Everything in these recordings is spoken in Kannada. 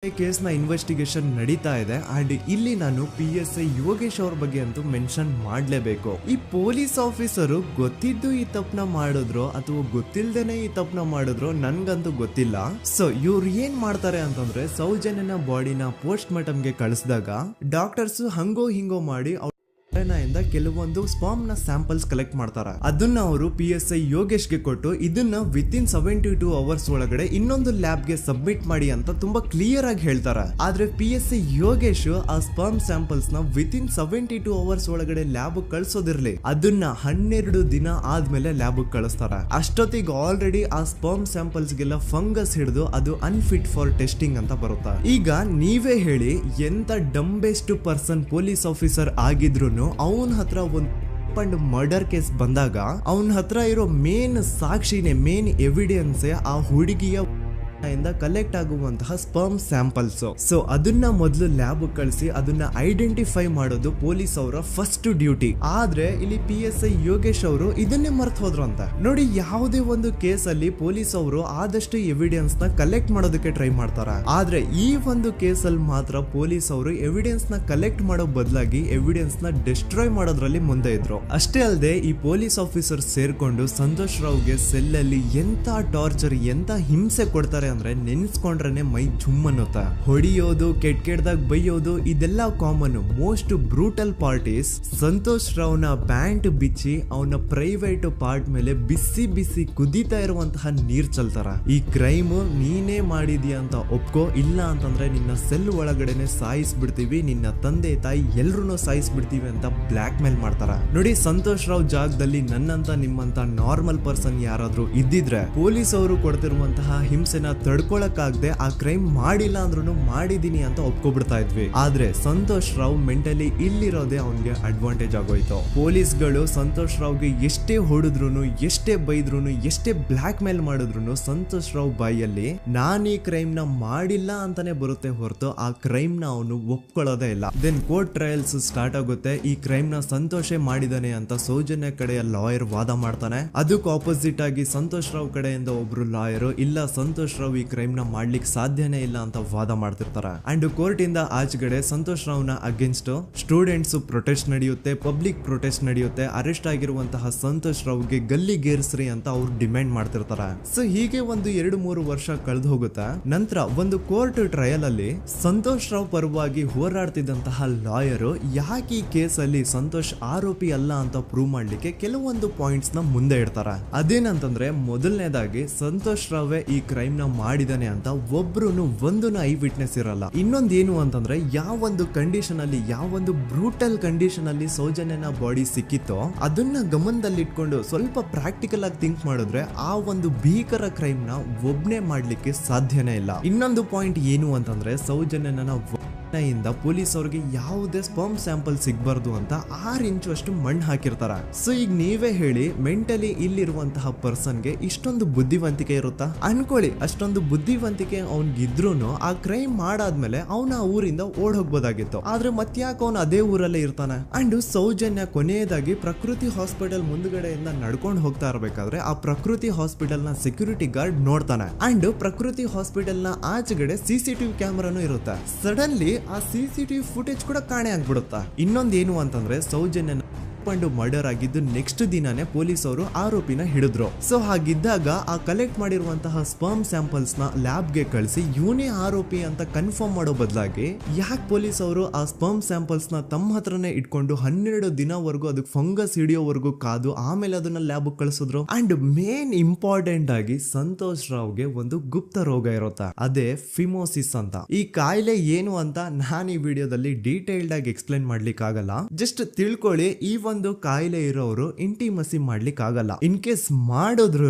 ಕೇಸ್ನ ಇನ್ವೆಸ್ಟಿಗೇಷನ್ ನಡೀತಾ ಇದೆ ಅಂಡ್ ಇಲ್ಲಿ ನಾನು PSI ಯೋಗೇಶ್ ಅವ್ರ ಬಗ್ಗೆ ಅಂತೂ ಮೆನ್ಷನ್ ಮಾಡಲೇಬೇಕು. ಈ ಪೊಲೀಸ್ ಆಫೀಸರು ಗೊತ್ತಿದ್ದು ಈ ತಪ್ಪನ ಮಾಡಿದ್ರು ಅಥವಾ ಗೊತ್ತಿಲ್ದೇನೆ ಈ ತಪ್ಪನ ಮಾಡಿದ್ರು ನನ್ಗಂತೂ ಗೊತ್ತಿಲ್ಲ. ಸೊ ಇವ್ರು ಏನ್ ಮಾಡ್ತಾರೆ ಅಂತಂದ್ರೆ ಸೌಜನ್ಯನ ಬಾಡಿನ ಪೋಸ್ಟ್ ಮಾರ್ಟಮ್ಗೆ ಕಳಿಸಿದಾಗ ಡಾಕ್ಟರ್ಸ್ ಹಂಗೋ ಹಿಂಗೋ ಮಾಡಿ ಇಂದ ಕೆಲವೊಂದು ಸ್ಪರ್ಮ್ ನ ಸ್ಯಾಂಪಲ್ಸ್ ಕಲೆಕ್ಟ್ ಮಾಡ್ತಾರೆ. ಅದನ್ನ ಅವರು PSI ಯೋಗೇಶ್ಗೆ ಕೊಟ್ಟು ಇದನ್ನ ವಿತಿನ್ 72 ಅವರ್ಸ್ ಒಳಗಡೆ ಇನ್ನೊಂದು ಲ್ಯಾಬ್ ಗೆ ಸಬ್ಮಿಟ್ ಮಾಡಿ ಅಂತ ತುಂಬಾ ಕ್ಲಿಯರ್ ಆಗಿ ಹೇಳ್ತಾರೆ. ಆದ್ರೆ PSI ಯೋಗೇಶ್ ಆ ಸ್ಪರ್ಮ್ ಸ್ಯಾಂಪಲ್ಸ್ ನ ವಿತಿನ್ 72 ಅವರ್ಸ್ ಒಳಗಡೆ ಲ್ಯಾಬ್ ಕಳ್ಸೋದಿರ್ಲಿ, ಅದನ್ನ 12 ದಿನ ಆದ್ಮೇಲೆ ಲ್ಯಾಬ್ ಕಳಿಸ್ತಾರೆ. ಅಷ್ಟೊತ್ತಿಗೆ ಆಲ್ರೆಡಿ ಆ ಸ್ಪರ್ಮ್ ಸ್ಯಾಂಪಲ್ಸ್ ಗೆಲ್ಲ ಫಂಗಸ್ ಹಿಡಿದು ಅದು ಅನ್ಫಿಟ್ ಫಾರ್ ಟೆಸ್ಟಿಂಗ್ ಅಂತ ಬರುತ್ತೆ. ಈಗ ನೀವೇ ಹೇಳಿ, ಎಂತ ಡಂಬೆಸ್ಟ್ ಪರ್ಸನ್ ಪೊಲೀಸ್ ಆಫೀಸರ್ ಆಗಿದ್ರು ಅವನ ಹತ್ರ ಒಂದು ಮರ್ಡರ್ ಕೇಸ್ ಬಂದಾಗ ಅವನ ಹತ್ರ ಇರೋ ಮೇನ್ ಸಾಕ್ಷಿನೇ, ಮೇನ್ ಎವಿಡೆನ್ಸ್ ಆ ಹುಡುಗಿಯ ಕಲೆಕ್ಟ್ ಆಗುವಂತಹ ಸ್ಪರ್ಮ್ ಸ್ಯಾಂಪಲ್ಸ್. ಸೊ ಅದನ್ನ ಮೊದಲು ಲ್ಯಾಬ್ ಕಳಿಸಿ ಅದನ್ನ ಐಡೆಂಟಿಫೈ ಮಾಡೋದು ಪೊಲೀಸ್ ಅವರ ಫಸ್ಟ್ ಡ್ಯೂಟಿ. ಆದ್ರೆ ಇಲ್ಲಿ PSI ಯೋಗೇಶ್ ಅವರು ಇದನ್ನೇ ಮರ್ತು ಹೋದ್ರು ಅಂತ ನೋಡಿ. ಯಾವುದೇ ಒಂದು ಕೇಸ್ ಅಲ್ಲಿ ಪೊಲೀಸ್ ಅವರು ಆದಷ್ಟು ಎವಿಡೆನ್ಸ್ ನ ಕಲೆಕ್ಟ್ ಮಾಡೋದಕ್ಕೆ ಟ್ರೈ ಮಾಡ್ತಾರೆ. ಆದ್ರೆ ಈ ಒಂದು ಕೇಸ್ ಅಲ್ಲಿ ಮಾತ್ರ ಪೊಲೀಸ್ ಅವರು ಎವಿಡೆನ್ಸ್ ನ ಕಲೆಕ್ಟ್ ಮಾಡೋ ಬದಲಾಗಿ ಎವಿಡೆನ್ಸ್ ನ ಡಿಸ್ಟ್ರಾಯ್ ಮಾಡೋದ್ರಲ್ಲಿ ಮುಂದೆ ಇದ್ರು. ಅಷ್ಟೇ ಅಲ್ಲದೆ ಈ ಪೊಲೀಸ್ ಆಫೀಸರ್ ಸೇರ್ಕೊಂಡು ಸಂತೋಷ್ ರಾವ್ಗೆ ಸೆಲ್ ಅಲ್ಲಿ ಎಂತ ಟಾರ್ಚರ್, ಎಂತ ಹಿಂಸೆ ಕೊಡ್ತಾರೆ ಅಂದ್ರೆ ನೆನ್ಸ್ಕೊಂಡ್ರೆ ಮೈ ಜುಮ್ ಅನ್ನುತ್ತಾ. ಹೊಡಿಯೋದು, ಕೆಟ್ಟದಾಗ ಬೈಯೋದು, ಇದೆಲ್ಲ common. Most brutal part is Santosh ರಾವ್ನ ಪ್ಯಾಂಟ್ ಬಿಚ್ಚಿ ಅವನ ಪ್ರೈವೇಟ್ ಪಾರ್ಟ್ ಮೇಲೆ ಬಿಸಿ ಬಿಸಿ ಕುದೀತಾ ಇರುವಂತಹ ನೀರ್ ಚಲ್ತಾರ. ಈ ಕ್ರೈಮ್ ನೀನೇ ಮಾಡಿದ್ಯಾ ಅಂತ ಒಪ್ಕೋ, ಇಲ್ಲ ಅಂತಂದ್ರೆ ನಿನ್ನ ಸೆಲ್ ಒಳಗಡೆನೆ ಸಾಯಿಸ್ಬಿಡ್ತೀವಿ, ನಿನ್ನ ತಂದೆ ತಾಯಿ ಎಲ್ರು ಸಾಯಿಸ್ಬಿಡ್ತೀವಿ ಅಂತ ಬ್ಲಾಕ್ ಮೇಲ್ ಮಾಡ್ತಾರ. ನೋಡಿ, ಸಂತೋಷ್ ರಾವ್ ಜಾಗದಲ್ಲಿ ನನ್ನಂತ ನಿಮ್ಮಂತ ನಾರ್ಮಲ್ ಪರ್ಸನ್ ಯಾರಾದ್ರೂ ಇದ್ದಿದ್ರೆ ಪೊಲೀಸ್ ಅವರು ಕೊಡ್ತಿರುವಂತಹ ಹಿಂಸೆನ ತಡ್ಕೊಳಕ್ಕಾಗದೆ ಆ ಕ್ರೈಮ್ ಮಾಡಿಲ್ಲ ಅಂದ್ರೂ ಮಾಡಿದೀನಿ ಅಂತ ಒಪ್ಕೊಬಿಡ್ತಾ ಇದ್ವಿ. ಆದ್ರೆ ಸಂತೋಷ್ ರಾವ್ ಮೆಂಟಲಿ ಇಲ್ಲಿರೋದೇ ಅವನ್ಗೆ ಅಡ್ವಾಂಟೇಜ್ ಆಗೋಯ್ತು. ಪೊಲೀಸ್ಗಳು ಸಂತೋಷ್ ರಾವ್ಗೆ ಎಷ್ಟೇ ಹೊಡೆದ್ರು, ಎಷ್ಟೇ ಬೈದ್ರು, ಎಷ್ಟೇ ಬ್ಲಾಕ್ ಮೇಲ್ ಮಾಡಿದ್ರು ಸಂತೋಷ್ ರಾವ್ ಬಾಯಲ್ಲಿ ನಾನ್ ಈ ಕ್ರೈಮ್ ನ ಮಾಡಿಲ್ಲ ಅಂತಾನೆ ಬರುತ್ತೆ ಹೊರತು ಆ ಕ್ರೈಮ್ ನ ಅವನು ಒಪ್ಕೊಳ್ಳೋದೇ ಇಲ್ಲ. ದೆನ್ ಕೋರ್ಟ್ ಟ್ರಯಲ್ಸ್ ಸ್ಟಾರ್ಟ್ ಆಗುತ್ತೆ. ಈ ಕ್ರೈಮ್ ನ ಸಂತೋಷೇ ಮಾಡಿದಾನೆ ಅಂತ ಸೌಜನ್ಯ ಕಡೆಯ ಲಾಯರ್ ವಾದ ಮಾಡ್ತಾನೆ. ಅದಕ್ಕೆ ಆಪೋಸಿಟ್ ಆಗಿ ಸಂತೋಷ್ ರಾವ್ ಕಡೆಯಿಂದ ಒಬ್ರು ಲಾಯರ್ ಇಲ್ಲ, ಸಂತೋಷ್ ರಾವ್ ಈ ಕ್ರೈಮ್ ನ ಮಾಡ್ಲಿಕ್ಕೆ ಸಾಧ್ಯನೇ ಇಲ್ಲ ಅಂತ ವಾದ ಮಾಡ್ತಿರ್ತಾರೆ. ಅಂಡ್ ಕೋರ್ಟ್ ಇಂದ ಆಚೆಗಡೆ ಸಂತೋಷ್ ರಾವ್ ನ ಅಗೇನ್ಸ್ಟ್ ಸ್ಟೂಡೆಂಟ್ಸ್ ಪ್ರೊಟೆಸ್ಟ್ ನಡೆಯುತ್ತೆ, ಪಬ್ಲಿಕ್ ಪ್ರೊಟೆಸ್ಟ್ ನಡೆಯುತ್ತೆ. ಅರೆಸ್ಟ್ ಆಗಿರುವಂತಹ ಸಂತೋಷ್ ರಾವ್ಗೆ ಗಲ್ಲಿಗೇರಿಸ್ರಿ ಅಂತ ಅವ್ರು ಡಿಮ್ಯಾಂಡ್ ಮಾಡ್ತಿರ್ತಾರೆ. ಸೊ ಹೀಗೆ ಒಂದು 2-3 ವರ್ಷ ಕಳೆದು ಹೋಗುತ್ತೆ. ನಂತರ ಒಂದು ಕೋರ್ಟ್ ಟ್ರಯಲ್ ಅಲ್ಲಿ ಸಂತೋಷ್ ರಾವ್ ಪರವಾಗಿ ಹೋರಾಡ್ತಿದ್ದಂತಹ ಲಾಯರ್ ಯಾಕೆ ಈ ಕೇಸ್ ಅಲ್ಲಿ ಸಂತೋಷ್ ಆರೋಪಿ ಅಲ್ಲ ಅಂತ ಪ್ರೂವ್ ಮಾಡ್ಲಿಕ್ಕೆ ಕೆಲವೊಂದು ಪಾಯಿಂಟ್ಸ್ ನ ಮುಂದೆ ಇಡ್ತಾರೆ. ಅದೇನಂತಂದ್ರೆ ಮೊದಲನೇದಾಗಿ ಸಂತೋಷ್ ರಾವೇ ಈ ಕ್ರೈಮ್ ನ ಮಾಡಿದಾನೆ ಅಂತ ಒಬ್ರು ಒಂದು ಐ ವಿಟ್ನೆಸ್ ಇರಲ್ಲ. ಇನ್ನೊಂದೇನು ಅಂತಂದ್ರೆ ಯಾವೊಂದು ಕಂಡೀಷನ್ ಅಲ್ಲಿ, ಯಾವೊಂದು ಬ್ರೂಟಲ್ ಕಂಡೀಷನ್ ಅಲ್ಲಿ ಸೌಜನ್ಯನ ಬಾಡಿ ಸಿಕ್ಕಿತ್ತೋ ಅದನ್ನ ಗಮನದಲ್ಲಿ ಇಟ್ಕೊಂಡು ಸ್ವಲ್ಪ ಪ್ರಾಕ್ಟಿಕಲ್ ಆಗಿ ಥಿಂಕ್ ಮಾಡಿದ್ರೆ ಆ ಒಂದು ಭೀಕರ ಕ್ರೈಮ್ ನ ಒಬ್ನೇ ಮಾಡ್ಲಿಕ್ಕೆ ಸಾಧ್ಯನೇ ಇಲ್ಲ. ಇನ್ನೊಂದು ಪಾಯಿಂಟ್ ಏನು ಅಂತಂದ್ರೆ ಸೌಜನ್ಯನ ಇಂದ ಪೊಲೀಸ್ ಅವ್ರಿಗೆ ಯಾವುದೇ ಸ್ಪರ್ಮ್ ಸ್ಯಾಂಪಲ್ ಸಿಗ್ಬಾರ್ದು ಅಂತ 6 ಇಂಚು ಅಷ್ಟು ಮಣ್ಣು ಹಾಕಿರ್ತಾರ. ಸೊ ಈಗ ನೀವೇ ಹೇಳಿ, ಮೆಂಟಲಿ ಇಲ್ಲಿರುವಂತಹ ಪರ್ಸನ್ಗೆ ಇಷ್ಟೊಂದು ಬುದ್ಧಿವಂತಿಕೆ ಇರುತ್ತಾ ಅನ್ಕೊಳ್ಳಿ. ಅಷ್ಟೊಂದು ಬುದ್ಧಿವಂತಿಕೆ ಅವ್ನಿಗಿದ್ರು ಆ ಕ್ರೈಮ್ ಮಾಡಾದ್ಮೇಲೆ ಅವನ ಆ ಊರಿಂದ ಓಡ್ ಹೋಗ್ಬೋದಾಗಿತ್ತು. ಆದ್ರೆ ಮತ್ತ್ಯಾಕೆ ಅವನು ಅದೇ ಊರಲ್ಲೇ ಇರ್ತಾನೆ. ಅಂಡ್ ಸೌಜನ್ಯ ಕೊನೆಯದಾಗಿ ಪ್ರಕೃತಿ ಹಾಸ್ಪಿಟಲ್ ಮುಂದ್ಗಡೆಯಿಂದ ನಡ್ಕೊಂಡು ಹೋಗ್ತಾ ಇರ್ಬೇಕಾದ್ರೆ ಆ ಪ್ರಕೃತಿ ಹಾಸ್ಪಿಟಲ್ ನ ಸೆಕ್ಯೂರಿಟಿ ಗಾರ್ಡ್ ನೋಡ್ತಾನೆ. ಅಂಡ್ ಪ್ರಕೃತಿ ಹಾಸ್ಪಿಟಲ್ ನ ಆಚೆಗಡೆ CCTV ಕ್ಯಾಮರಾನು ಇರುತ್ತೆ. ಸಡನ್ಲಿ ಆ CCTV ಫುಟೇಜ್ ಕೂಡ ಕಾಣೆ ಆಗ್ಬಿಡುತ್ತಾ. ಇನ್ನೊಂದೇನು ಅಂತಂದ್ರೆ ಸೌಜನ್ಯನ ಮರ್ಡರ್ ಆಗಿದ್ದು ನೆಕ್ಸ್ಟ್ ದಿನಾನೇ ಪೊಲೀಸ್ ಅವರು ಆರೋಪಿನ ಹಿಡಿದ್ರು. ಸೊ ಹಾಗಿದ್ದಾಗ ಆ ಕಲೆಕ್ಟ್ ಮಾಡಿರುವಂತಹ ಸ್ಪರ್ಮ್ ಸ್ಯಾಂಪಲ್ಸ್ ನ ಲ್ಯಾಬ್ ಗೆ ಕಳಿಸಿ ಇವನೇ ಆರೋಪಿ ಅಂತ ಕನ್ಫರ್ಮ್ ಮಾಡೋ ಬದಲಾಗಿ ಯಾಕೆ ಪೊಲೀಸ್ ಅವರು ಆ ಸ್ಪರ್ಮ್ ಸ್ಯಾಂಪಲ್ಸ್ ನ ತಮ್ಮ ಹತ್ರನೇ ಇಟ್ಕೊಂಡು 12 ದಿನವರೆಗೂ ಅದಕ್ಕೆ ಫಂಗಸ್ ಹಿಡಿಯೋವರೆಗೂ ಕಾದು ಆಮೇಲೆ ಅದನ್ನ ಲ್ಯಾಬ್ ಕಳಿಸಿದ್ರು. ಅಂಡ್ ಮೇನ್ ಇಂಪಾರ್ಟೆಂಟ್ ಆಗಿ ಸಂತೋಷ್ ರಾವ್ಗೆ ಒಂದು ಗುಪ್ತ ರೋಗ ಇರುತ್ತೆ, ಅದೇ ಫಿಮೋಸಿಸ್ ಅಂತ. ಈ ಕಾಯಿಲೆ ಏನು ಅಂತ ನಾನು ಈ ವಿಡಿಯೋದಲ್ಲಿ ಡೀಟೇಲ್ಡ್ ಆಗಿ ಎಕ್ಸ್ಪ್ಲೈನ್ ಮಾಡ್ಲಿಕ್ಕೆ ಆಗಲ್ಲ. ಜಸ್ಟ್ ತಿಳ್ಕೊಳ್ಳಿ, ಈ ಒಂದು ಕಾಯಿಲೆ ಇರೋರು ಇಂಟಿಮಸಿ ಮಾಡ್ಲಿಕ್ಕೆ ಆಗಲ್ಲ. ಇನ್ ಕೇಸ್ ಮಾಡಿದ್ರು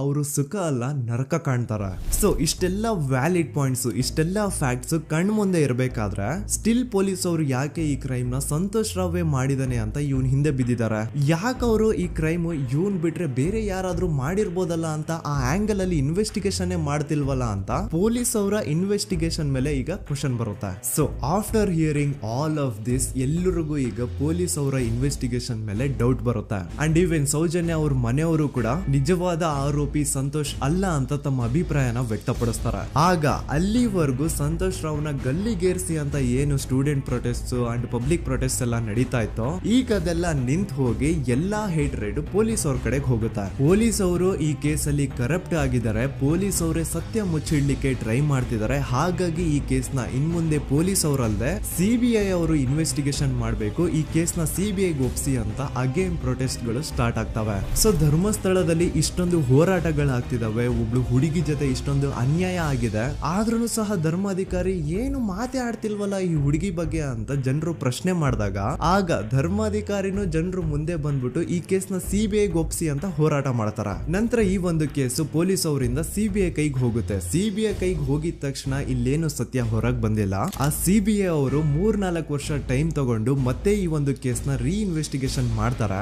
ಅವರು ಸುಖ ಅಲ್ಲ ನರಕ ಕಾಣ್ತಾರ. ಸೊ ಇಷ್ಟೆಲ್ಲ ವ್ಯಾಲಿಡ್ ಪಾಯಿಂಟ್ಸ್, ಇಷ್ಟೆಲ್ಲ ಫ್ಯಾಕ್ಟ್ಸ್ ಕಣ್ ಮುಂದೆ ಇರ್ಬೇಕಾದ್ರೆ ಸ್ಟಿಲ್ ಪೊಲೀಸ್ ಅವರು ಯಾಕೆ ಈ ಕ್ರೈಮ್ ನ ಸಂತೋಷ್ ರಾವೇ ಮಾಡಿದಾನೆ ಅಂತ ಇವನ್ ಹಿಂದೆ ಬಿದ್ದಿದ್ದಾರೆ. ಯಾಕೆ ಅವರು ಈ ಕ್ರೈಮ್ ಇವನ್ ಬಿಟ್ರೆ ಬೇರೆ ಯಾರಾದ್ರೂ ಮಾಡಿರ್ಬೋದಲ್ಲ ಅಂತ ಆ ಆಂಗಲ್ ಅಲ್ಲಿ ಇನ್ವೆಸ್ಟಿಗೇಷನ್ ಮಾಡ್ತಿಲ್ವಲ್ಲ ಅಂತ ಪೊಲೀಸ್ ಅವರ ಇನ್ವೆಸ್ಟಿಗೇಷನ್ ಮೇಲೆ ಈಗ ಕ್ವಶನ್ ಬರುತ್ತೆ. So after hearing all of this ಎಲ್ಲರಿಗೂ ಈಗ ಪೊಲೀಸ್ ಅವರ ಇನ್ವೆಸ್ಟಿಗೇಷನ್ ಇನ್ವೆಸ್ಟಿಗೇಷನ್ ಮೇಲೆ ಡೌಟ್ ಬರುತ್ತೆ. ಅಂಡ್ ಈವನ್ ಸೌಜನ್ಯ ಅವ್ರ ಮನೆಯವರು ಕೂಡ ನಿಜವಾದ ಆರೋಪಿ ಸಂತೋಷ್ ಅಲ್ಲ ಅಂತ ತಮ್ಮ ಅಭಿಪ್ರಾಯನ ವ್ಯಕ್ತಪಡಿಸ್ತಾರೆ. ಆಗ ಅಲ್ಲಿವರೆಗೂ ಸಂತೋಷ್ ರಾವ್ನ ಗಲ್ಲಿಗೇರಿಸಿ ಅಂತ ಏನು student protest and public protest ಎಲ್ಲ ನಡೀತಾ ಇತ್ತು, ಈಗ ಅದೆಲ್ಲ ನಿಂತು ಹೋಗಿ ಎಲ್ಲಾ ಹೇಟ್ರೇಡ್ ಪೊಲೀಸ್ ಅವ್ರ ಕಡೆಗೆ ಹೋಗುತ್ತೆ. ಪೊಲೀಸ್ ಅವರು ಈ ಕೇಸಲ್ಲಿ ಕರಪ್ಟ್ ಆಗಿದ್ದಾರೆ, ಪೊಲೀಸ್ ಅವರೇ ಸತ್ಯ ಮುಚ್ಚಿಡ್ಲಿಕ್ಕೆ ಟ್ರೈ ಮಾಡ್ತಿದ್ದಾರೆ. ಹಾಗಾಗಿ ಈ ಕೇಸ್ ನ ಇನ್ ಮುಂದೆ ಪೊಲೀಸ್ ಅವರಲ್ಲದೆ ಸಿಬಿಐ ಅವರು ಇನ್ವೆಸ್ಟಿಗೇಷನ್ ಮಾಡಬೇಕು, ಈ ಕೇಸ್ ನ ಸಿಬಿಐ ಒಪ್ಸಿ ಅಂತ ಅಗೇನ್ ಪ್ರೊಟೆಸ್ಟ್ ಗಳು ಸ್ಟಾರ್ಟ್ ಆಗ್ತವೆ. ಸೊ ಧರ್ಮಸ್ಥಳದಲ್ಲಿ ಇಷ್ಟೊಂದು ಹೋರಾಟಗಳಾಗ್ತಿದಾವೆ, ಒಬ್ಳು ಹುಡುಗಿ ಜೊತೆ ಇಷ್ಟೊಂದು ಅನ್ಯಾಯ ಆಗಿದೆ, ಆದ್ರೂ ಸಹ ಧರ್ಮಾಧಿಕಾರಿ ಏನು ಮಾತೇ ಆಡ್ತಿಲ್ವಲ್ಲ ಈ ಹುಡುಗಿ ಬಗ್ಗೆ ಅಂತ ಜನರು ಪ್ರಶ್ನೆ ಮಾಡಿದಾಗ ಆಗ ಧರ್ಮಾಧಿಕಾರಿನೂ ಜನರು ಮುಂದೆ ಬಂದ್ಬಿಟ್ಟು ಈ ಕೇಸ್ ನ ಸಿಬಿಐ ಒಪ್ಸಿ ಅಂತ ಹೋರಾಟ ಮಾಡ್ತಾರ. ನಂತರ ಈ ಒಂದು ಕೇಸು ಪೊಲೀಸ್ ಅವರಿಂದ ಸಿಬಿಐ ಕೈಗೆ ಹೋಗುತ್ತೆ. ಸಿಬಿಐ ಕೈಗೆ ಹೋಗಿದ ತಕ್ಷಣ ಇಲ್ಲೇನು ಸತ್ಯ ಹೊರಗೆ ಬಂದಿಲ್ಲ. ಆ ಸಿಬಿಐ ಅವರು 3-4 ವರ್ಷ ಟೈಮ್ ತಗೊಂಡು ಮತ್ತೆ ಈ ಒಂದು ಕೇಸ್ ನ ರೀ ಇನ್ವೆಸ್ಟಿಗೇಷನ್ ಮಾಡ್ತಾರ.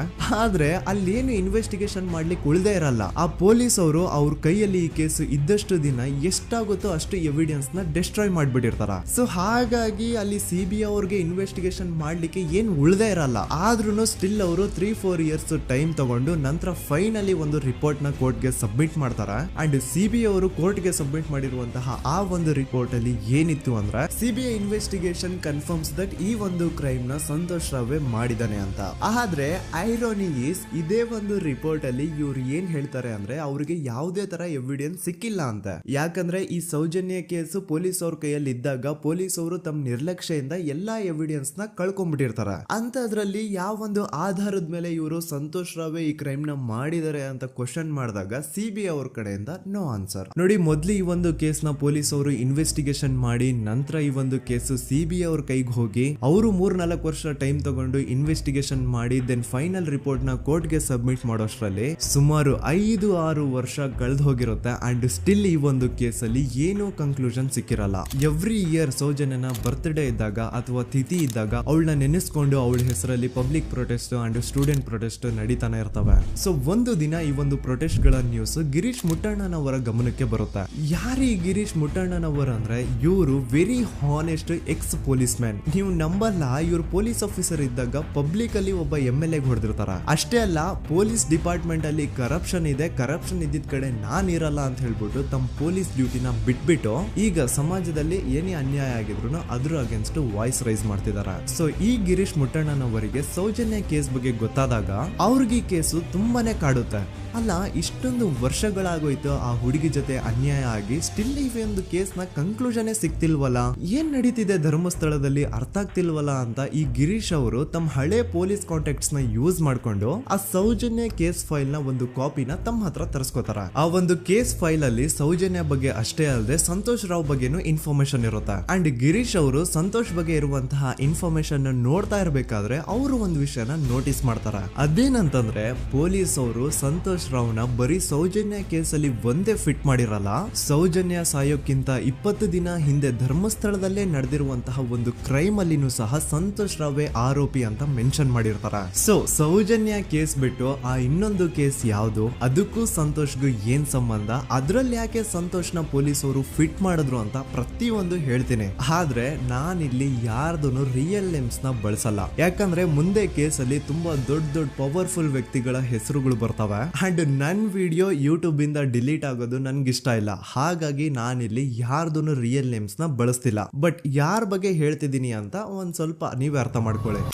ಆದ್ರೆ ಅಲ್ಲೇನು ಇನ್ವೆಸ್ಟಿಗೇಷನ್ ಮಾಡ್ಲಿಕ್ಕೆ ಉಳ್ದೇ ಇರಲ್ಲ. ಆ ಪೊಲೀಸ್ ಅವರು ಅವ್ರ ಕೈಯಲ್ಲಿ ಈ ಕೇಸು ಇದ್ದಷ್ಟು ದಿನ ಎಷ್ಟಾಗುತ್ತೋ ಅಷ್ಟು ಎವಿಡೆನ್ಸ್ ನ ಡೆಸ್ಟ್ರಾಯ್ ಮಾಡ್ಬಿಟ್ಟಿರ್ತಾರ. ಸೊ ಹಾಗಾಗಿ ಅಲ್ಲಿ ಸಿಬಿಐ ಅವ್ರಿಗೆ ಇನ್ವೆಸ್ಟಿಗೇಷನ್ ಮಾಡ್ಲಿಕ್ಕೆ ಏನ್ ಉಳ್ದೇ ಇರಲ್ಲ. ಆದ್ರೂ ಸ್ಟಿಲ್ ಅವರು 3-4 ಇಯರ್ಸ್ ಟೈಮ್ ತಗೊಂಡು ನಂತರ ಫೈನಲಿ ಒಂದು ರಿಪೋರ್ಟ್ ನ ಕೋರ್ಟ್ ಗೆ ಸಬ್ಮಿಟ್ ಮಾಡ್ತಾರ. ಅಂಡ್ ಸಿಬಿಐ ಅವರು ಕೋರ್ಟ್ ಗೆ ಸಬ್ಮಿಟ್ ಮಾಡಿರುವಂತಹ ಆ ಒಂದು ರಿಪೋರ್ಟ್ ಅಲ್ಲಿ ಏನಿತ್ತು ಅಂದ್ರೆ ಸಿಬಿಐ ಇನ್ವೆಸ್ಟಿಗೇಷನ್ ಕನ್ಫರ್ಮ್ಸ್ ದಟ್ ಈ ಒಂದು ಕ್ರೈಮ್ ನ ಸಂತೋಷ್ ರಾವೇ ಮಾಡಿದಾನೆ ಅಂತ. ಆದ್ರೆ ಐರೋನಿ ಈಸ್ ಇದೇ ಒಂದು ರಿಪೋರ್ಟ್ ಅಲ್ಲಿ ಇವ್ರು ಏನ್ ಹೇಳ್ತಾರೆ ಅಂದ್ರೆ ಅವ್ರಿಗೆ ಯಾವುದೇ ತರ ಎವಿಡೆನ್ಸ್ ಸಿಕ್ಕಿಲ್ಲ ಅಂತ. ಯಾಕಂದ್ರೆ ಈ ಸೌಜನ್ಯ ಕೇಸು ಪೊಲೀಸ್ ಅವ್ರ ಕೈಯಲ್ಲಿ ಇದ್ದಾಗ ಪೊಲೀಸ್ ಅವರು ತಮ್ಮ ನಿರ್ಲಕ್ಷ್ಯದಿಂದ ಎಲ್ಲಾ ಎವಿಡೆನ್ಸ್ ನ ಕಳ್ಕೊಂಡ್ಬಿಟ್ಟಿರ್ತಾರ. ಅಂತದ್ರಲ್ಲಿ ಯಾವ ಒಂದು ಆಧಾರದ ಮೇಲೆ ಇವರು ಸಂತೋಷ್ ರಾವೇ ಈ ಕ್ರೈಮ್ ನ ಮಾಡಿದ್ದಾರೆ ಅಂತ ಕ್ವಶನ್ ಮಾಡಿದಾಗ ಸಿಬಿಐ ಅವ್ರ ಕಡೆಯಿಂದ ನೋ ಆನ್ಸರ್. ನೋಡಿ, ಮೊದ್ಲು ಈ ಒಂದು ಕೇಸ್ ನ ಪೊಲೀಸ್ ಅವರು ಇನ್ವೆಸ್ಟಿಗೇಷನ್ ಮಾಡಿ ನಂತರ ಈ ಒಂದು ಕೇಸು ಸಿಬಿಐ ಅವ್ರ ಕೈಗೆ ಹೋಗಿ ಅವರು 3-4 ವರ್ಷ ಟೈಮ್ ತಗೊಂಡು ಇನ್ವೆಸ್ಟಿಗೇಷನ್ ಮಾಡಿ ದೆನ್ ಫೈನಲ್ ರಿಪೋರ್ಟ್ ನ ಕೋರ್ಟ್ ಗೆ ಸಬ್ಮಿಟ್ ಮಾಡೋಷ್ಟ್ರಲ್ಲಿ ಸುಮಾರು 5-6 ವರ್ಷ ಕಳೆದು ಹೋಗಿರುತ್ತೆ. ಅಂಡ್ ಸ್ಟಿಲ್ ಈ ಒಂದು ಕೇಸಲ್ಲಿ ಏನೂ ಕನ್ಕ್ಲೂಷನ್ ಸಿಕ್ಕಿರಲ್ಲ. ಎವ್ರಿ ಇಯರ್ ಸೌಜನ್ಯನ ಬರ್ತ್ಡೇ ಇದ್ದಾಗ ಅಥವಾ ತಿಥಿ ಇದ್ದಾಗ ಅವಳನ್ನ ನೆನೆಸ್ಕೊಂಡು ಅವಳ ಹೆಸರಲ್ಲಿ public protest and student protest ನಡೀತಾನೆ ಇರ್ತವೆ. ಸೊ ಒಂದು ದಿನ ಈ ಒಂದು ಪ್ರೊಟೆಸ್ಟ್ ಗಳ ನ್ಯೂಸ್ ಗಿರೀಶ್ ಮುಟ್ಟಣ್ಣನವರ ಗಮನಕ್ಕೆ ಬರುತ್ತೆ. ಯಾರೀ ಗಿರೀಶ್ ಮುಟ್ಟಣ್ಣನವರ ಅಂದ್ರೆ ಇವರು very honest X police man. ನೀವು ನಂಬಲ್ಲ, ಇವ್ರು ಪೊಲೀಸ್ ಆಫೀಸರ್ ಇದ್ದಾಗ ಪಬ್ಲಿಕ್ ಅಲ್ಲಿ ಒಬ್ಬ MLA ಹೊಡೆದಿರ್ತಾರ. ಅಷ್ಟೇ ಅಲ್ಲ, ಪೊಲೀಸ್ ಡಿಪಾರ್ಟ್ಮೆಂಟ್ ಅಲ್ಲಿ ಕರಪ್ಷನ್ ಇದೆ, ಕರಪ್ಷನ್ ಇದ್ದಿದ್ ಕಡೆ ನಾನ್ ಇರಲ್ಲ ಅಂತ ಹೇಳ್ಬಿಟ್ಟು ತಮ್ಮ ಪೊಲೀಸ್ ಡ್ಯೂಟಿನ ಬಿಟ್ಬಿಟ್ಟು ಈಗ ಸಮಾಜದಲ್ಲಿ ಏನೇ ಅನ್ಯಾಯ ಆಗಿದ್ರು ಅದ್ರ ಅಗೇನ್ಸ್ಟ್ ವಾಯ್ಸ್ ರೈಸ್ ಮಾಡ್ತಿದಾರ. ಸೊ ಈ ಗಿರೀಶ್ ಮುಟ್ಟಣ್ಣನವರಿಗೆ ಸೌಜನ್ಯ ಕೇಸ್ ಬಗ್ಗೆ ಗೊತ್ತಾದಾಗ ಅವ್ರಿಗೆ ಈ ಕೇಸು ತುಂಬಾನೇ ಕಾಡುತ್ತೆ. ಅಲ್ಲ, ಇಷ್ಟೊಂದು ವರ್ಷಗಳಾಗೋಯ್ತು ಆ ಹುಡುಗಿ ಜೊತೆ ಅನ್ಯಾಯ ಆಗಿ, ಸ್ಟಿಲ್ ಈ ಒಂದು ಕೇಸ್ ನ ಕನ್ಕ್ಲೂಷನ್ ಸಿಕ್ತಿಲ್ವಲ್ಲ, ಏನ್ ನಡೀತಿದೆ ಧರ್ಮಸ್ಥಳದಲ್ಲಿ ಅರ್ಥ ಆಗ್ತಿಲ್ವಲ್ಲ ಅಂತ ಈ ಗಿರೀಶ್ ಅವರು ತಮ್ಮ ಹಳೆ ಪೊಲೀಸ್ ಕಾಂಟ್ಯಾಕ್ಟ್ಸ್ ನ ಯೂಸ್ ಮಾಡ್ಕೊಂಡು ಆ ಸೌಜನ್ಯ ಕೇಸ್ ಫೈಲ್ ನ ಒಂದು ಕಾಪಿನ ತಮ್ಮ ಹತ್ರ ತರಿಸ್ಕೋತಾರ. ಆ ಒಂದು ಕೇಸ್ ಫೈಲ್ ಅಲ್ಲಿ ಸೌಜನ್ಯ ಬಗ್ಗೆ ಅಷ್ಟೇ ಅಲ್ಲದೆ ಸಂತೋಷ್ ರಾವ್ ಬಗ್ಗೆನೂ ಇನ್ಫಾರ್ಮೇಶನ್ ಇರುತ್ತೆ. ಅಂಡ್ ಗಿರೀಶ್ ಅವರು ಸಂತೋಷ್ ಬಗ್ಗೆ ಇರುವಂತಹ ಇನ್ಫಾರ್ಮೇಶನ್ ನೋಡ್ತಾ ಇರ್ಬೇಕಾದ್ರೆ ಅವರು ಒಂದು ವಿಷಯನ ನೋಟಿಸ್ ಮಾಡ್ತಾರ. ಅದೇನಂತಂದ್ರೆ ಪೊಲೀಸ್ ಅವರು ಸಂತೋಷ್ ರಾವ್ನ ಬರೀ ಸೌಜನ್ಯ ಕೇಸಲ್ಲಿ ಒಂದೇ ಫಿಟ್ ಮಾಡಿರಲ್ಲ, ಸೌಜನ್ಯ ಸಾಯೋಕ್ಕಿಂತ 20 ದಿನ ಹಿಂದೆ ಧರ್ಮಸ್ಥಳದಲ್ಲೇ ನಡೆದಿರುವಂತಹ ಒಂದು ಕ್ರೈಮ್ ಅಲ್ಲಿನೂ ಸಹ ಸಂತೋಷ್ ರಾವೇ ಆರೋಪಿ ಅಂತ ಮೆನ್ಷನ್ ಮಾಡಿರ್ತಾರ. ಸೊ ಸೌಜನ್ಯ ಕೇಸ್ ಬಿಟ್ಟು ಆ ಇನ್ನೊಂದು ಕೇಸ್ ಯಾವುದು, ಅದಕ್ಕೂ ಸಂತೋಷ್ಗೂ ಏನ್ ಸಂಬಂಧ, ಅದ್ರಲ್ಲಿ ಯಾಕೆ ಸಂತೋಷ್ನ ಪೊಲೀಸ್ ಅವರು ಫಿಟ್ ಮಾಡಿದ್ರು ಅಂತ ಪ್ರತಿಯೊಂದು ಹೇಳ್ತೀನಿ. ಆದ್ರೆ ನಾನಿಲ್ಲಿ ಯಾರ್ದು ರಿಯಲ್ ನೇಮ್ಸ್ ನ ಬಳಸಲ್ಲ. ಯಾಕಂದ್ರೆ ಮುಂದೆ ಕೇಸಲ್ಲಿ ತುಂಬಾ ದೊಡ್ಡ ಪವರ್ಫುಲ್ ವ್ಯಕ್ತಿಗಳ ಹೆಸರುಗಳು ಬರ್ತವೆ. ಅಂಡ್ ನನ್ ವಿಡಿಯೋ ಯೂಟ್ಯೂಬ್ ಇಂದ ಡಿಲೀಟ್ ಆಗೋದು ನನ್ಗೆ ಇಷ್ಟ ಇಲ್ಲ. ಹಾಗಾಗಿ ನಾನಿಲ್ಲಿ ಯಾರ್ದು ರಿಯಲ್ ನೇಮ್ಸ್ ನ ಬಳಸ್ತಿಲ್ಲ. ಬಟ್ ಯಾರ ಬಗ್ಗೆ ಹೇಳ್ತಿದ್ದೀನಿ ಅಂತ ಒಂದ್ ಸ್ವಲ್ಪ ನೀವೇ ಅರ್ಥ ಮಾಡ್ಕೊಳ್ಳಿ.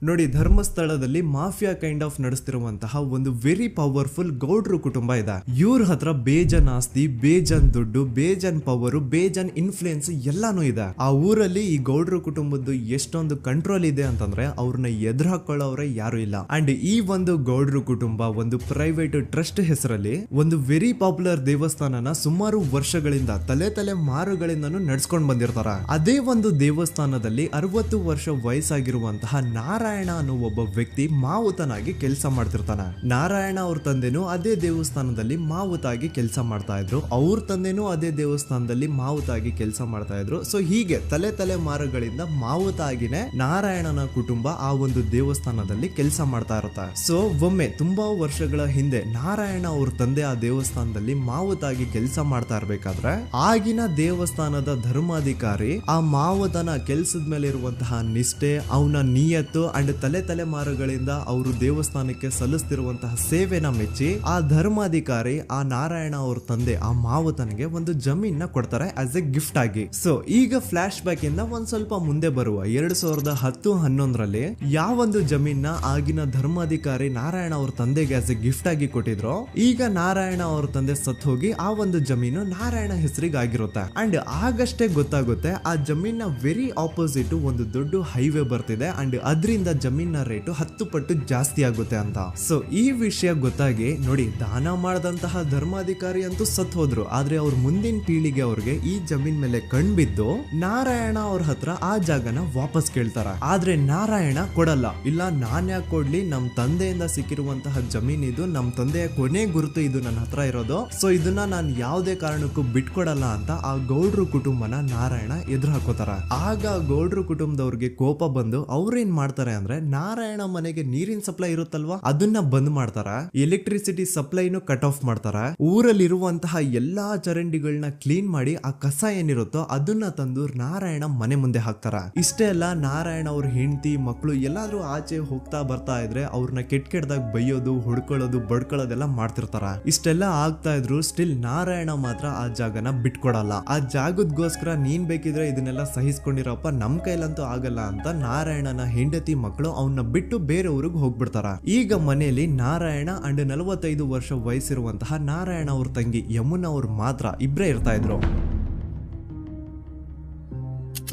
ನೋಡಿ, ಧರ್ಮಸ್ಥಳದಲ್ಲಿ ಮಾಫಿಯಾ ಕೈಂಡ್ ಆಫ್ ನಡೆಸ್ತಿರುವಂತಹ ಒಂದು ವೆರಿ ಪವರ್ಫುಲ್ ಗೌಡ್ರು ಕುಟುಂಬ ಇದೆ. ಇವ್ರ ಹತ್ರ ಬೇಜನ್ ಆಸ್ತಿ, ಬೇಜನ್ ದುಡ್ಡು, ಬೇಜನ್ ಪವರ್, ಬೇಜನ್ ಇನ್ಫ್ಲೂಯೆನ್ಸ್ ಎಲ್ಲಾನು ಇದೆ. ಆ ಊರಲ್ಲಿ ಈ ಗೌಡ್ರು ಕುಟುಂಬದ್ದು ಎಷ್ಟೊಂದು ಕಂಟ್ರೋಲ್ ಇದೆ ಅಂತಂದ್ರೆ ಅವ್ರನ್ನ ಎದುರು ಹಾಕೊಳ್ಳೋರೆ ಯಾರು ಇಲ್ಲ. ಅಂಡ್ ಈ ಒಂದು ಗೌಡ್ರು ಕುಟುಂಬ ಒಂದು ಪ್ರೈವೇಟ್ ಟ್ರಸ್ಟ್ ಹೆಸರಲ್ಲಿ ಒಂದು ವೆರಿ ಪಾಪ್ಯುಲರ್ ದೇವಸ್ಥಾನನ ಸುಮಾರು ವರ್ಷಗಳಿಂದ ತಲೆ ಮಾರುಗಳಿಂದನೂ ನಡ್ಸ್ಕೊಂಡ್ ಬಂದಿರ್ತಾರ. ಅದೇ ಒಂದು ದೇವಸ್ಥಾನದಲ್ಲಿ 60 ವರ್ಷ ವಯಸ್ಸಾಗಿರುವಂತಹ ನಾರಾಯಣ ಅನ್ನೋ ಒಬ್ಬ ವ್ಯಕ್ತಿ ಮಾವುತನಾಗಿ ಕೆಲಸ ಮಾಡ್ತಿರ್ತಾನೆ. ನಾರಾಯಣ ಅವ್ರ ತಂದೆನೂ ಅದೇ ದೇವಸ್ಥಾನದಲ್ಲಿ ಮಾವುತಾಗಿ ಕೆಲಸ ಮಾಡ್ತಾ ಇದ್ರು, ಅವ್ರ ತಂದೆನೂ ಅದೇ ದೇವಸ್ಥಾನದಲ್ಲಿ ಮಾವುತಾಗಿ ಕೆಲಸ ಮಾಡ್ತಾ ಇದ್ರು. ಸೊ ಹೀಗೆ ತಲೆ ಮಾರುಗಳಿಂದ ಮಾವುತ ಆಗಿನೇ ನಾರಾಯಣನ ಕುಟುಂಬ ಆ ಒಂದು ದೇವಸ್ಥಾನದಲ್ಲಿ ಕೆಲಸ ಮಾಡ್ತಾ ಇರುತ್ತೆ. ಸೊ ಒಮ್ಮೆ ತುಂಬಾ ವರ್ಷಗಳ ಹಿಂದೆ ನಾರಾಯಣ ಅವ್ರ ತಂದೆ ಆ ದೇವಸ್ಥಾನದಲ್ಲಿ ಮಾವುತಾಗಿ ಕೆಲಸ ಮಾಡ್ತಾ ಇರ್ಬೇಕಾದ್ರೆ ಆಗಿನ ದೇವಸ್ಥಾನದ ಧರ್ಮಾಧಿಕಾರಿ ಆ ಮಾವುತನ ಕೆಲ್ಸದ ಮೇಲೆ ಇರುವಂತಹ ನಿಷ್ಠೆ, ಅವನ ನಿಯತ್ತು ಅಂಡ್ ತಲೆಮಾರುಗಳಿಂದ ಅವರು ದೇವಸ್ಥಾನಕ್ಕೆ ಸಲ್ಲಿಸ್ತಿರುವಂತಹ ಸೇವೆನ ಮೆಚ್ಚಿ ಆ ಧರ್ಮಾಧಿಕಾರಿ ಆ ನಾರಾಯಣ ಅವ್ರ ತಂದೆ ಆ ಮಾವುತನಿಗೆ ಒಂದು ಜಮೀನ ಕೊಡ್ತಾರೆ ಆಸ್ ಎ ಗಿಫ್ಟ್ ಆಗಿ. ಸೊ ಈಗ ಫ್ಲಾಶ್ ಬ್ಯಾಕ್ ಇಂದ ಒಂದ್ ಸ್ವಲ್ಪ ಮುಂದೆ ಬರುವ 2010-11ರಲ್ಲಿ ಯಾವೊಂದು ಜಮೀನ ಆಗಿನ ಧರ್ಮಾಧಿಕಾರಿ ನಾರಾಯಣ ಅವ್ರ ತಂದೆಗೆ ಆಸ್ ಎ ಗಿಫ್ಟ್ ಆಗಿ ಕೊಟ್ಟಿದ್ರು, ಈಗ ನಾರಾಯಣ ಅವ್ರ ತಂದೆ ಸತ್ ಹೋಗಿ ಆ ಒಂದು ಜಮೀನು ನಾರಾಯಣ ಹೆಸರಿಗೆ ಆಗಿರುತ್ತೆ. ಅಂಡ್ ಆಗಷ್ಟೇ ಗೊತ್ತಾಗುತ್ತೆ ಆ ಜಮೀನ ವೆರಿ ಆಪೋಸಿಟ್ ಒಂದು ದೊಡ್ಡ ಹೈವೇ ಬರ್ತಿದೆ ಅಂಡ್ ಅದರಿಂದ ಜಮೀನ ರೇಟು 10 ಪಟ್ಟು ಜಾಸ್ತಿ ಆಗುತ್ತೆ ಅಂತ. ಸೊ ಈ ವಿಷಯ ಗೊತ್ತಾಗಿ ನೋಡಿ, ದಾನ ಮಾಡದಂತಹ ಧರ್ಮಾಧಿಕಾರಿ ಅಂತೂ ಸತ್ ಹೋದ್ರು, ಆದ್ರೆ ಅವ್ರ ಮುಂದಿನ ಪೀಳಿಗೆ ಅವ್ರಿಗೆ ಈ ಜಮೀನ್ ಮೇಲೆ ಕಣ್ಬಿದ್ದು ನಾರಾಯಣ ಅವ್ರ ಹತ್ರ ಆ ಜಾಗನ ವಾಪಸ್ ಕೇಳ್ತಾರ. ಆದ್ರೆ ನಾರಾಯಣ ಕೊಡಲ್ಲ. ಇಲ್ಲ, ನಾನ್ ಯಾಕೆ ಕೊಡ್ಲಿ, ನಮ್ ತಂದೆಯಿಂದ ಸಿಕ್ಕಿರುವಂತಹ ಜಮೀನ್ ಇದು, ನಮ್ ತಂದೆಯ ಕೊನೆ ಗುರುತು ಇದು ನನ್ನ ಹತ್ರ ಇರೋದು, ಸೊ ಇದನ್ನ ನಾನು ಯಾವುದೇ ಕಾರಣಕ್ಕೂ ಬಿಟ್ಕೊಡಲ್ಲ ಅಂತ ಆ ಗೌಡ್ರು ಕುಟುಂಬನ ನಾರಾಯಣ ಎದುರು ಹಾಕೋತಾರ. ಆಗ ಗೌಡ್ರು ಕುಟುಂಬದವ್ರಿಗೆ ಕೋಪ ಬಂದು ಅವ್ರೇನ್ ಮಾಡ್ತಾರೆ ಅಂದ್ರೆ, ನಾರಾಯಣ ಮನೆಗೆ ನೀರಿನ ಸಪ್ಲೈ ಇರುತ್ತಲ್ವಾ ಅದನ್ನ ಬಂದ್ ಮಾಡ್ತಾರ, ಎಲೆಕ್ಟ್ರಿಸಿಟಿ ಸಪ್ಲೈನು ಕಟ್ ಆಫ್ ಮಾಡ್ತಾರ, ಊರಲ್ಲಿರುವಂತಹ ಎಲ್ಲಾ ಚರಂಡಿಗಳನ್ನ ಕ್ಲೀನ್ ಮಾಡಿ ಆ ಕಸ ಏನಿರುತ್ತೋ ಅದನ್ನ ತಂದು ನಾರಾಯಣ ಮನೆ ಮುಂದೆ ಹಾಕ್ತಾರ. ಇಷ್ಟೇ ಅಲ್ಲ, ನಾರಾಯಣ ಅವ್ರ ಹೆಂಡತಿ ಮಕ್ಕಳು ಎಲ್ಲಾದ್ರೂ ಆಚೆ ಹೋಗ್ತಾ ಬರ್ತಾ ಇದ್ರೆ ಅವ್ರನ್ನ ಕೆಟ್ಟದಾಗ ಬೈಯೋದು, ಹೊಡ್ಕೊಳ್ಳೋದು, ಬಡ್ಕೊಳ್ಳೋದೆಲ್ಲ ಮಾಡ್ತಿರ್ತಾರ. ಇಷ್ಟೆಲ್ಲ ಆಗ್ತಾ ಇದ್ರು ಸ್ಟಿಲ್ ನಾರಾಯಣ ಮಾತ್ರ ಆ ಜಾಗನ ಬಿಟ್ಕೊಡಲ್ಲ. ಆ ಜಾಗದ್ಗೋಸ್ಕರ ನೀನ್ ಬೇಕಿದ್ರೆ ಇದನ್ನೆಲ್ಲ ಸಹಿಸ್ಕೊಂಡಿರಪ್ಪ, ನಮ್ ಕೈಲಂತೂ ಆಗಲ್ಲ ಅಂತ ನಾರಾಯಣನ ಹೆಂಡತಿ ಮಕ್ಕಳು ಅವನ್ನ ಬಿಟ್ಟು ಬೇರೆ ಊರಿಗೆ ಹೋಗ್ಬಿಡ್ತಾರ. ಈಗ ಮನೆಯಲ್ಲಿ ನಾರಾಯಣ ಅಂಡ್ 45 ವರ್ಷ ವಯಸ್ಸಿರುವಂತಹ ನಾರಾಯಣ ಅವ್ರ ತಂಗಿ ಯಮುನಾ ಅವ್ರು ಮಾತ್ರ ಇಬ್ರೇ ಇರ್ತಾ ಇದ್ರು.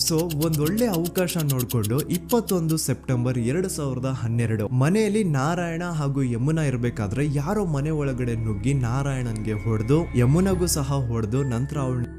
ಸೊ ಒಂದೊಳ್ಳೆ ಅವಕಾಶ ನೋಡ್ಕೊಂಡು 21 ಸೆಪ್ಟೆಂಬರ್ 2012 ಮನೆಯಲ್ಲಿ ನಾರಾಯಣ ಹಾಗೂ ಯಮುನಾ ಇರ್ಬೇಕಾದ್ರೆ ಯಾರೋ ಮನೆ ಒಳಗಡೆ ನುಗ್ಗಿ ನಾರಾಯಣನ್ಗೆ ಹೊಡೆದು ಯಮುನಾಗೂ ಸಹ ಹೊಡೆದು ನಂತರ ಅವಳು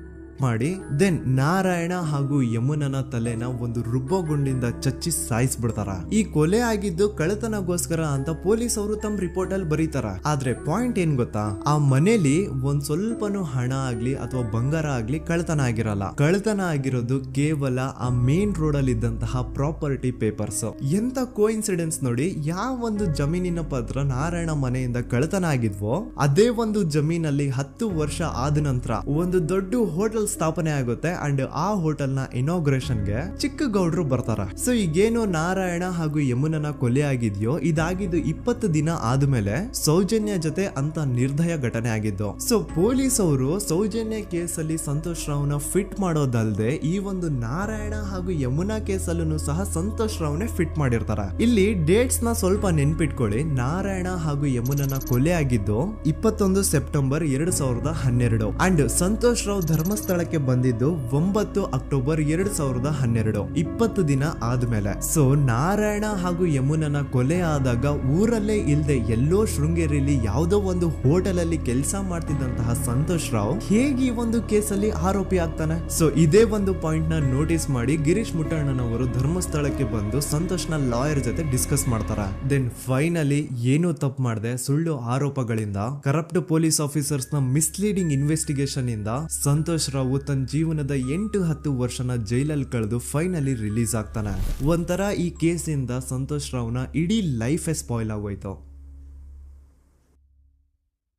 ಮಾಡಿ ದೆನ್ ನಾರಾಯಣ ಹಾಗೂ ಯಮುನನ ತಲೆನ ಒಂದು ರುಬ್ಬಗುಂಡಿಂದ ಚಚ್ಚಿ ಸಾಯಿಸ್ಬಿಡ್ತಾರ. ಈ ಕೊಲೆ ಆಗಿದ್ದು ಕಳ್ಳತನಗೋಸ್ಕರ ಅಂತ ಪೊಲೀಸ್ ಅವರು ತಮ್ಮ ರಿಪೋರ್ಟ್ ಅಲ್ಲಿ ಬರೀತಾರ. ಆದ್ರೆ ಪಾಯಿಂಟ್ ಏನ್ ಗೊತ್ತಾ, ಆ ಮನೇಲಿ ಒಂದ್ ಸ್ವಲ್ಪನೂ ಹಣ ಆಗ್ಲಿ ಅಥವಾ ಬಂಗಾರ ಆಗ್ಲಿ ಕಳ್ಳತನ ಆಗಿರಲ್ಲ. ಕಳ್ಳತನ ಆಗಿರೋದು ಕೇವಲ ಆ ಮೇನ್ ರೋಡ್ ಅಲ್ಲಿ ಇದ್ದಂತಹ ಪ್ರಾಪರ್ಟಿ ಪೇಪರ್ಸ್. ಎಂತ ಕೋಇನ್ಸಿಡೆನ್ಸ್ ನೋಡಿ, ಯಾವ ಒಂದು ಜಮೀನಿನ ಪತ್ರ ನಾರಾಯಣ ಮನೆಯಿಂದ ಕಳ್ಳತನ ಆಗಿದ್ವೋ ಅದೇ ಒಂದು ಜಮೀನಲ್ಲಿ 10 ವರ್ಷ ಆದ ನಂತರ ಒಂದು ದೊಡ್ಡ ಹೋಟೆಲ್ ಸ್ಥಾಪನೆ ಆಗುತ್ತೆ ಅಂಡ್ ಆ ಹೋಟೆಲ್ ನ ಇನಾಗ್ರೇಷನ್ ಗೆ ಚಿಕ್ಕ ಗೌಡ್ರು ಬರ್ತಾರ. ಸೊ ಈಗೇನು ನಾರಾಯಣ ಹಾಗೂ ಯಮುನನ ಕೊಲೆ ಆಗಿದ್ಯೋ ಇದಾಗಿದ್ದು 20 ದಿನ ಆದ್ಮೇಲೆ ಸೌಜನ್ಯ ಜೊತೆ ಅಂತ ನಿರ್ದಯ ಘಟನೆ ಆಗಿದ್ದು. ಸೊ ಪೊಲೀಸ್ ಅವರು ಸೌಜನ್ಯ ಕೇಸಲ್ಲಿ ಸಂತೋಷ್ ರಾವ್ನ ಫಿಟ್ ಮಾಡೋದಲ್ದೆ ಈ ಒಂದು ನಾರಾಯಣ ಹಾಗೂ ಯಮುನಾ ಕೇಸಲ್ಲೂ ಸಹ ಸಂತೋಷ್ ರಾವ್ನೆ ಫಿಟ್ ಮಾಡಿರ್ತಾರ. ಇಲ್ಲಿ ಡೇಟ್ಸ್ ನ ಸ್ವಲ್ಪ ನೆನ್ಪಿಟ್ಕೊಳ್ಳಿ. ನಾರಾಯಣ ಹಾಗೂ ಯಮುನನ ಕೊಲೆ ಆಗಿದ್ದು 21 ಸೆಪ್ಟೆಂಬರ್ 2012 ಅಂಡ್ ಸಂತೋಷ್ ರಾವ್ ಧರ್ಮಸ್ಥಳಕ್ಕೆ ಬಂದಿದ್ದು 9 ಅಕ್ಟೋಬರ್ 2012, 20 ದಿನ ಆದ್ಮೇಲೆ. ಸೊ ನಾರಾಯಣ ಹಾಗೂ ಯಮುನನ ಕೊಲೆ ಆದಾಗ ಊರಲ್ಲೇ ಇಲ್ದೆ ಎಲ್ಲೋ ಶೃಂಗೇರಿಯಲ್ಲಿ ಯಾವುದೋ ಒಂದು ಹೋಟೆಲ್ ಅಲ್ಲಿ ಕೆಲಸ ಮಾಡ್ತಿದ್ದಂತಹ ಸಂತೋಷ್ ರಾವ್ ಹೇಗೆ ಈ ಒಂದು ಕೇಸಲ್ಲಿ ಆರೋಪಿ ಆಗ್ತಾನೆ? ಸೊ ಇದೇ ಒಂದು ಪಾಯಿಂಟ್ ನ ನೋಟಿಸ್ ಮಾಡಿ ಗಿರೀಶ್ ಮುಟ್ಟಣ್ಣನವರು ಧರ್ಮಸ್ಥಳಕ್ಕೆ ಬಂದು ಸಂತೋಷ್ ನ ಲಾಯರ್ ಜೊತೆ ಡಿಸ್ಕಸ್ ಮಾಡ್ತಾರ. ದೆನ್ ಫೈನಲಿ ಏನೋ ತಪ್ಪು ಮಾಡದೆ ಸುಳ್ಳು ಆರೋಪಗಳಿಂದ ಕರಪ್ಟ್ ಪೊಲೀಸ್ ಆಫೀಸರ್ಸ್ ನ ಮಿಸ್ಲೀಡಿಂಗ್ ಇನ್ವೆಸ್ಟಿಗೇಷನ್ ಇಂದ ಸಂತೋಷ್ ರಾವ್ ತನ್ನ ಜೀವನದ 8-10 ವರ್ಷನ ಜೈಲಲ್ಲಿ ಕಳೆದು ಫೈನಲಿ ರಿಲೀಸ್ ಆಗ್ತಾನೆ. ಒಂಥರ ಈ ಕೇಸಿಂದ ಸಂತೋಷ್ ರಾವ್ನ ಇಡೀ ಲೈಫೇ ಸ್ಪಾಯ್ಲ್ ಆಗೋಯ್ತು.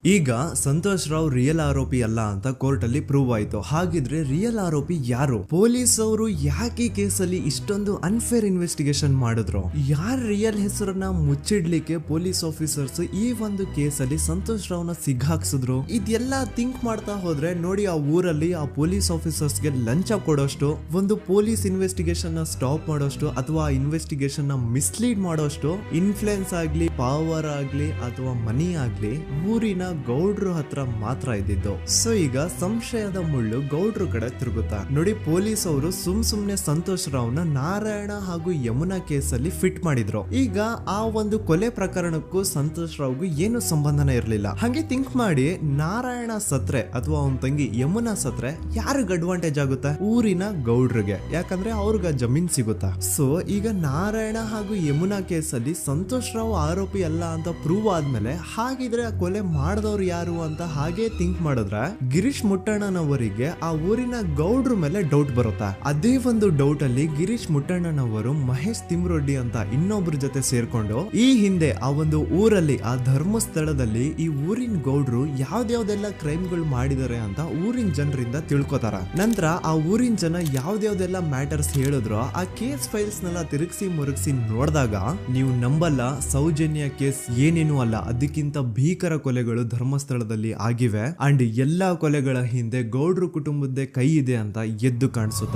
ಈಗ ಸಂತೋಷ್ ರಾವ್ ರಿಯಲ್ ಆರೋಪಿ ಅಲ್ಲ ಅಂತ ಕೋರ್ಟ್ ಅಲ್ಲಿ ಪ್ರೂವ್ ಆಯ್ತು. ಹಾಗಿದ್ರೆ ರಿಯಲ್ ಆರೋಪಿ ಯಾರು? ಪೊಲೀಸ್ ಅವರು ಯಾಕೆ ಕೇಸಲ್ಲಿ ಇಷ್ಟೊಂದು ಅನ್ಫೇರ್ ಇನ್ವೆಸ್ಟಿಗೇಷನ್ ಮಾಡಿದ್ರು? ಯಾರ ರಿಯಲ್ ಹೆಸರನ್ನ ಮುಚ್ಚಿಡ್ಲಿಕ್ಕೆ ಪೊಲೀಸ್ ಆಫೀಸರ್ಸ್ ಈ ಒಂದು ಕೇಸಲ್ಲಿ ಸಂತೋಷ್ ರಾವ್ನ ಸಿಗ್ಹಾಕ್ಸಿದ್ರು? ಇದೆಲ್ಲ ಥಿಂಕ್ ಮಾಡ್ತಾ ಹೋದ್ರೆ ನೋಡಿ, ಆ ಊರಲ್ಲಿ ಆ ಪೊಲೀಸ್ ಆಫೀಸರ್ಸ್ಗೆ ಲಂಚ ಕೊಡೋಷ್ಟು, ಒಂದು ಪೊಲೀಸ್ ಇನ್ವೆಸ್ಟಿಗೇಷನ್ ನ ಸ್ಟಾಪ್ ಮಾಡೋಷ್ಟು ಅಥವಾ ಇನ್ವೆಸ್ಟಿಗೇಷನ್ ನ ಮಿಸ್ಲೀಡ್ ಮಾಡೋಷ್ಟು ಇನ್ಫ್ಲುಯೆನ್ಸ್ ಆಗ್ಲಿ, ಪವರ್ ಆಗ್ಲಿ ಅಥವಾ ಮನಿ ಆಗ್ಲಿ ಊರಿನ ಗೌಡ್ರು ಹತ್ರ ಮಾತ್ರ ಇದ್ದಿದ್ದು. ಸೊ ಈಗ ಸಂಶಯದ ಮುಳ್ಳು ಗೌಡ್ರು ಕಡೆ ತಿರುಗುತ್ತಾ. ನೋಡಿ, ಪೊಲೀಸ್ ಅವರು ಸುಮ್ನೆ ಸಂತೋಷ್ ರಾವ್ನ ನಾರಾಯಣ ಹಾಗೂ ಯಮುನಾ ಕೇಸಲ್ಲಿ ಫಿಟ್ ಮಾಡಿದ್ರು. ಈಗ ಆ ಒಂದು ಕೊಲೆ ಪ್ರಕರಣಕ್ಕೂ ಸಂತೋಷ್ ರಾವ್ಗೂ ಏನು ಸಂಬಂಧನೇ ಇರ್ಲಿಲ್ಲ. ಹಂಗೆ ಥಿಂಕ್ ಮಾಡಿ, ನಾರಾಯಣ ಸತ್ರೆ ಅಥವಾ ಅವನ ತಂಗಿ ಯಮುನಾ ಸತ್ರೆ ಯಾರಿಗ ಅಡ್ವಾಂಟೇಜ್ ಆಗುತ್ತೆ? ಊರಿನ ಗೌಡ್ರಿಗೆ, ಯಾಕಂದ್ರೆ ಅವ್ರಿಗೆ ಜಮೀನ್ ಸಿಗುತ್ತಾ. ಸೊ ಈಗ ನಾರಾಯಣ ಹಾಗೂ ಯಮುನಾ ಕೇಸಲ್ಲಿ ಸಂತೋಷ್ ರಾವ್ ಆರೋಪಿ ಅಲ್ಲ ಅಂತ ಪ್ರೂವ್ ಆದ್ಮೇಲೆ ಹಾಗಿದ್ರೆ ಆ ಕೊಲೆ ಮಾಡ್ದವ್ರು ಯಾರು ಅಂತ ಹಾಗೆ ಥಿಂಕ್ ಮಾಡಿದ್ರೆ ಗಿರೀಶ್ ಮುಟ್ಟಣ್ಣನವರಿಗೆ ಆ ಊರಿನ ಗೌಡ್ರ ಮೇಲೆ ಡೌಟ್ ಬರುತ್ತೆ. ಅದೇ ಒಂದು ಡೌಟ್ ಅಲ್ಲಿ ಗಿರೀಶ್ ಮುಟ್ಟಣ್ಣನವರು ಮಹೇಶ್ ತಿಮ್ರೊಡ್ಡಿ ಅಂತ ಇನ್ನೊಬ್ರ ಜೊತೆ ಸೇರ್ಕೊಂಡು ಈ ಹಿಂದೆ ಆ ಒಂದು ಊರಲ್ಲಿ ಆ ಧರ್ಮಸ್ಥಳದಲ್ಲಿ ಈ ಊರಿನ ಗೌಡ್ರು ಯಾವ್ದ್ಯಾವ್ದೆಲ್ಲ ಕ್ರೈಮ್ ಗಳು ಮಾಡಿದಾರೆ ಅಂತ ಊರಿನ ಜನರಿಂದ ತಿಳ್ಕೊತಾರ. ನಂತರ ಆ ಊರಿನ ಜನ ಯಾವ್ದ್ಯಾವ್ದೆಲ್ಲ ಮ್ಯಾಟರ್ಸ್ ಹೇಳಿದ್ರು ಆ ಕೇಸ್ ಫೈಲ್ಸ್ ನೆಲ್ಲ ತಿರುಗಿಸಿ ಮುರುಗಿಸಿ ನೋಡಿದಾಗ ನೀವು ನಂಬಲ್ಲ, ಸೌಜನ್ಯ ಕೇಸ್ ಏನೇನು ಅಲ್ಲ, ಅದಕ್ಕಿಂತ ಭೀಕರ ಕೊಲೆಗಳು ಧರ್ಮಸ್ಥಳದಲ್ಲಿ ಆಗಿವೆ ಅಂಡ್ ಎಲ್ಲಾ ಕೊಲೆಗಳ ಹಿಂದೆ ಗೌಡ್ರು ಕುಟುಂಬದ್ದೇ ಕೈ ಇದೆ ಅಂತ ಎದ್ದು ಕಾಣಿಸುತ್ತೆ.